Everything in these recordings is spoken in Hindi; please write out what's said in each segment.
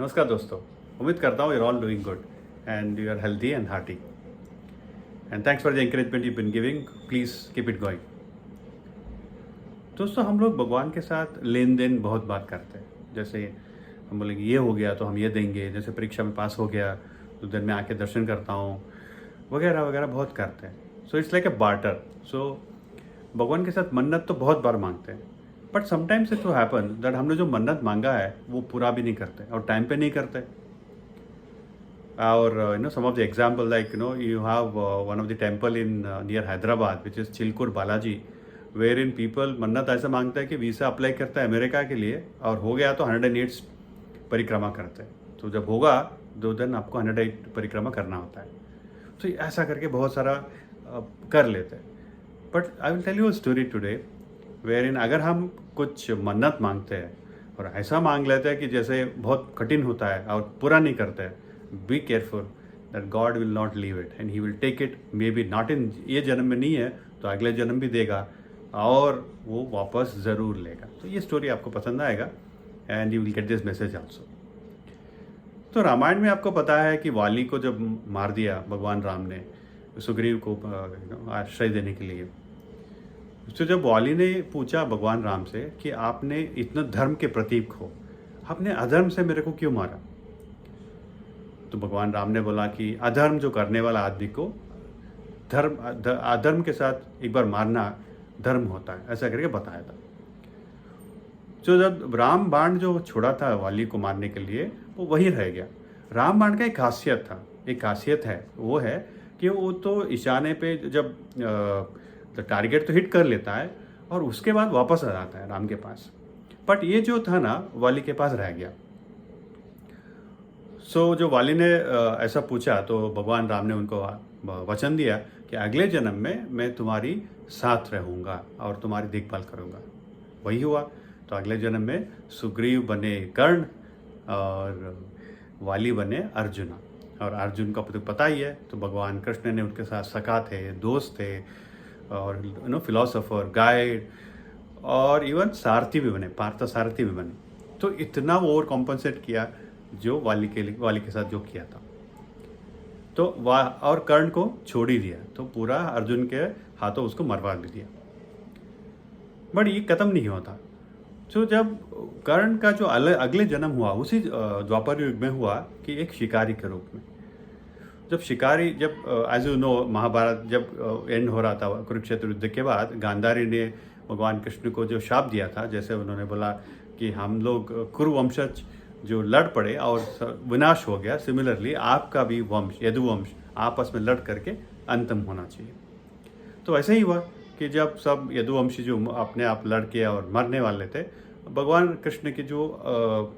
नमस्कार दोस्तों। उम्मीद करता हूँ you're all doing good and you are healthy and hearty. And thanks for the encouragement you've been giving. Please keep it going. दोस्तों, हम लोग भगवान के साथ लेन देन बहुत बात करते हैं। जैसे हम बोलेंगे ये हो गया तो हम ये देंगे, जैसे परीक्षा में पास हो गया तो दिन में आके दर्शन करता हूँ, वगैरह वगैरह बहुत करते हैं। So it's like a barter. So भगवान के साथ मन्नत तो बहुत बार मांगते हैं, but sometimes it happen that हमने जो मन्नत मांगा है वो पूरा भी नहीं करते और टाइम पे नहीं करते। और some of the example, like you have one of the temple in near Hyderabad which is Chilkur Balaji, wherein people मन्नत ऐसा मांगता है कि वीज़ा अप्लाई करता है अमेरिका के लिए और हो गया तो 108 परिक्रमा करते हैं। तो जब होगा 2 दिन आपको 108 परिक्रमा करना होता है। तो ऐसा करके बहुत सारा कर लेते हैं। But I will tell you a story today wherein अगर हम कुछ मन्नत मांगते हैं और ऐसा मांग लेते हैं कि जैसे बहुत कठिन होता है और पूरा नहीं करते हैं, be careful that God will not leave it and he will take it. Maybe not in ये जन्म में नहीं है तो अगले जन्म भी देगा और वो वापस ज़रूर लेगा। तो ये स्टोरी आपको पसंद आएगा and you will get this message also. तो रामायण में आपको पता है कि वाली को जब मार दिया भगवान राम ने सुग्रीव को आश्रय देने के लिए, तो जब वाली ने पूछा भगवान राम से कि आपने इतना धर्म के प्रतीक हो, आपने अधर्म से मेरे को क्यों मारा? तो भगवान राम ने बोला कि अधर्म जो करने वाला आदमी को अधर्म के साथ एक बार मारना धर्म होता है, ऐसा करके बताया था। जो जब राम बाण जो छोड़ा था वाली को मारने के लिए वो वही रह गया। राम बाण का एक खासियत है, वो है कि वो तो इशाने पे जब टारगेट तो हिट कर लेता है और उसके बाद वापस आ जाता है राम के पास। बट ये जो था ना वाली के पास रह गया। सो जो वाली ने ऐसा पूछा तो भगवान राम ने उनको वचन दिया कि अगले जन्म में मैं तुम्हारी साथ रहूँगा और तुम्हारी देखभाल करूँगा। वही हुआ। तो अगले जन्म में सुग्रीव बने कर्ण और वाली बने अर्जुना। और अर्जुन का तो पता ही है, तो भगवान कृष्ण ने उनके साथ सखा थे, दोस्त थे और फिलोसोफर, गाइड और इवन सारथी भी बने, पार्थ सारथी भी बने। तो इतना वो ओवर कॉम्पनसेट किया जो वाली के साथ जो किया था। तो और कर्ण को छोड़ ही दिया, तो पूरा अर्जुन के हाथों उसको मरवा भी दिया। बट ये खत्म नहीं होता। तो जब कर्ण का जो अगले जन्म हुआ उसी द्वापर युग में हुआ कि एक शिकारी के रूप में। जब एज यू नो महाभारत जब एंड हो रहा था कुरुक्षेत्र युद्ध के बाद, गांधारी ने भगवान कृष्ण को जो शाप दिया था, जैसे उन्होंने बोला कि हम लोग कुरुवंशज जो लड़ पड़े और विनाश हो गया, सिमिलरली आपका भी वंश यदुवंश आपस में लड़ करके अंतम होना चाहिए। तो ऐसे ही हुआ कि जब सब यदुवंशी जो अपने आप लड़के और मरने वाले थे, भगवान कृष्ण के जो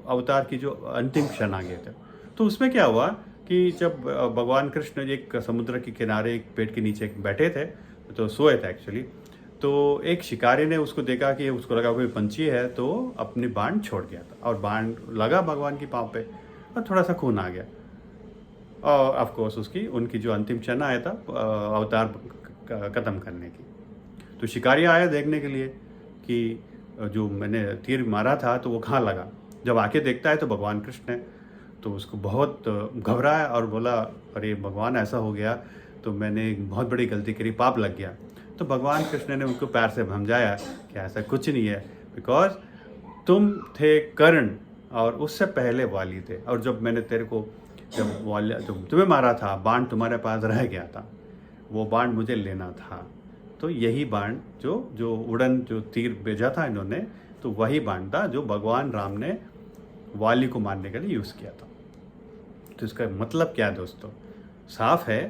अवतार की जो अंतिम क्षण आ गए थे। तो उसमें क्या हुआ कि जब भगवान कृष्ण एक समुद्र के किनारे एक पेड़ के नीचे बैठे थे, तो सोए थे एक्चुअली, तो एक शिकारी ने उसको देखा कि उसको लगा कोई पंछी है, तो अपनी बाण छोड़ गया था और बाण लगा भगवान की पाँव पे और थोड़ा सा खून आ गया। और ऑफ कोर्स उनकी जो अंतिम क्षण आया था अवतार ख़त्म करने की। तो शिकारी आया देखने के लिए कि जो मैंने तीर मारा था तो वो कहाँ लगा। जब आके देखता है तो भगवान कृष्ण है। तो उसको बहुत घबराया और बोला, अरे भगवान ऐसा हो गया तो मैंने एक बहुत बड़ी गलती करी, पाप लग गया। तो भगवान कृष्ण ने उनको पैर से समझाया कि ऐसा कुछ नहीं है, बिकॉज तुम थे कर्ण और उससे पहले वाली थे, और जब मैंने तेरे को जब तुम्हें मारा था, बाण तुम्हारे पास रह गया था, वो बाण मुझे लेना था। तो यही बाण जो उड़न जो तीर भेजा था इन्होंने, तो वही बाण था जो भगवान राम ने वाली को मारने के लिए यूज़ किया था। तो इसका मतलब क्या है दोस्तों? साफ है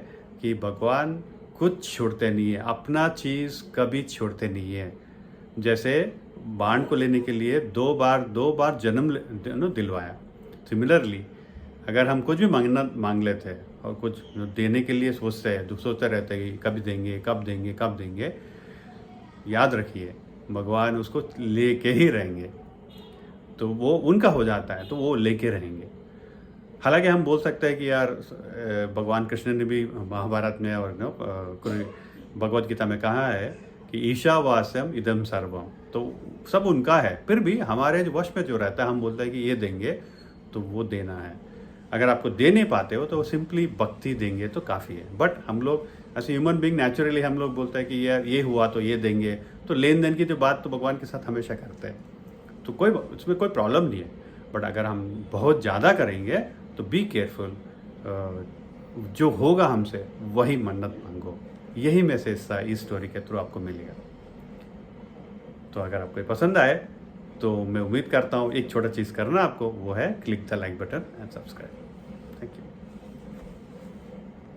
कि भगवान कुछ छोड़ते नहीं है, अपना चीज़ कभी छोड़ते नहीं है। जैसे बाण को लेने के लिए दो बार जन्म दिलवाया, सिमिलरली अगर हम कुछ भी मांग लेते हैं और कुछ देने के लिए सोचते रहते हैं कि कब देंगे, याद रखिए भगवान उसको लेके ही रहेंगे। तो वो उनका हो जाता है तो वो लेके रहेंगे। हालांकि हम बोल सकते हैं कि यार भगवान कृष्ण ने भी महाभारत में और भगवत गीता में कहा है कि ईशावास्यम इदम सर्वम, तो सब उनका है। फिर भी हमारे जो वश में जो रहता है, हम बोलते हैं कि ये देंगे तो वो देना है। अगर आपको दे नहीं पाते हो तो सिंपली भक्ति देंगे तो काफ़ी है। बट हम लोग ऐसे ह्यूमन बीइंग नेचुरली हम लोग बोलते हैं कि यार ये हुआ तो ये देंगे, तो लेन देन की जो बात तो भगवान के साथ हमेशा करते हैं, तो कोई उसमें कोई प्रॉब्लम नहीं है। बट अगर हम बहुत ज़्यादा करेंगे तो बी केयरफुल, जो होगा हमसे वही मन्नत मांगो। यही मैसेज था इस स्टोरी के थ्रू आपको मिलेगा। तो अगर आपको पसंद आए तो मैं उम्मीद करता हूँ एक छोटा चीज़ करना आपको, वो है click the like button and subscribe. Thank you.